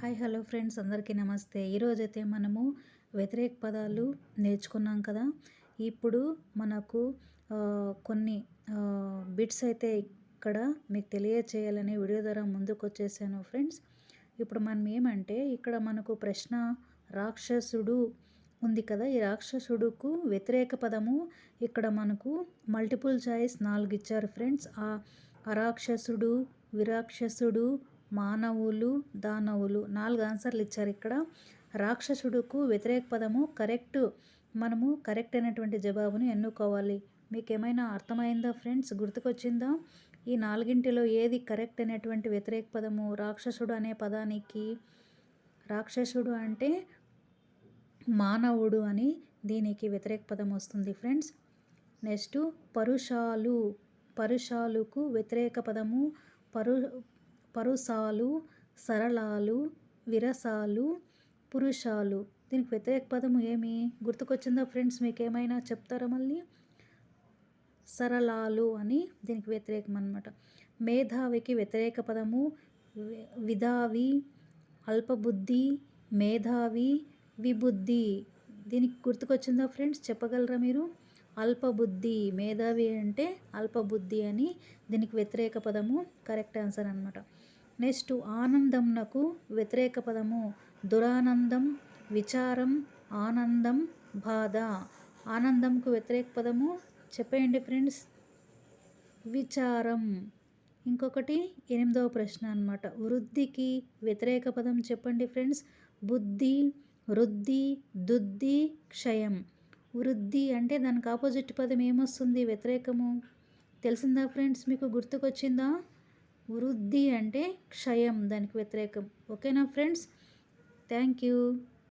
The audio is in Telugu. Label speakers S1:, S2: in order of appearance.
S1: హాయ్ హలో ఫ్రెండ్స్, అందరికీ నమస్తే. ఈరోజైతే మనము వ్యతిరేక పదాలు నేర్చుకున్నాం కదా. ఇప్పుడు మనకు కొన్ని బిట్స్ అయితే ఇక్కడ మీకు తెలియచేయాలని వీడియో ద్వారా ముందుకు వచ్చేసాను ఫ్రెండ్స్. ఇప్పుడు మనం ఏమంటే ఇక్కడ మనకు ప్రశ్న రాక్షసుడు ఉంది కదా. ఈ రాక్షసుడుకు వ్యతిరేక పదము ఇక్కడ మనకు మల్టిపుల్ చాయిస్ 4 ఇచ్చారు ఫ్రెండ్స్. అరాక్షసుడు, విరాక్షసుడు, మానవులు, దానవులు 4 ఆన్సర్లు ఇచ్చారు. ఇక్కడ రాక్షసుడుకు వ్యతిరేక పదము మనము కరెక్ట్ అయినటువంటి జవాబును ఎన్నుకోవాలి. మీకు ఏమైనా అర్థమైందా ఫ్రెండ్స్? గుర్తుకొచ్చిందా? ఈ 4గింటిలో ఏది కరెక్ట్ అయినటువంటి వ్యతిరేక పదము? రాక్షసుడు అనే పదానికి రాక్షసుడు అంటే మానవుడు అని దీనికి వ్యతిరేక పదం వస్తుంది ఫ్రెండ్స్. నెక్స్ట్ పరుషాలుకు వ్యతిరేక పదము పరుసాలు, సరళాలు, విరసాలు, పురుషాలు. దీనికి వ్యతిరేక పదము ఏమి? గుర్తుకొచ్చిందా ఫ్రెండ్స్? మీకు ఏమైనా చెప్తారా మళ్ళీ? సరళాలు అని దీనికి వ్యతిరేకం అన్నమాట. మేధావికి వ్యతిరేక పదము విధావి, అల్పబుద్ధి, మేధావి, విబుద్ధి. దీనికి గుర్తుకొచ్చిందా ఫ్రెండ్స్? చెప్పగలరా మీరు? అల్పబుద్ధి, మేధావి అంటే అల్పబుద్ధి అని దీనికి వ్యతిరేక పదము కరెక్ట్ ఆన్సర్ అన్నమాట. నెక్స్ట్ ఆనందంనకు వ్యతిరేక పదము దురానందం, విచారం, ఆనందం, బాధ. ఆనందంకు వ్యతిరేక పదము చెప్పేయండి ఫ్రెండ్స్. విచారం. ఇంకొకటి 8వ ప్రశ్న అన్నమాట. వృద్ధికి వ్యతిరేక పదం చెప్పండి ఫ్రెండ్స్. బుద్ధి, వృద్ధి, దుద్ధి, క్షయం. వృద్ధి అంటే దానికి ఆపోజిట్ పదం ఏమొస్తుంది? వ్యతిరేకము తెలిసిందా ఫ్రెండ్స్? మీకు గుర్తుకొచ్చిందా? వృద్ధి అంటే క్షయం, దానికి వ్యతిరేకం. ఓకేనా ఫ్రెండ్స్? Thank you.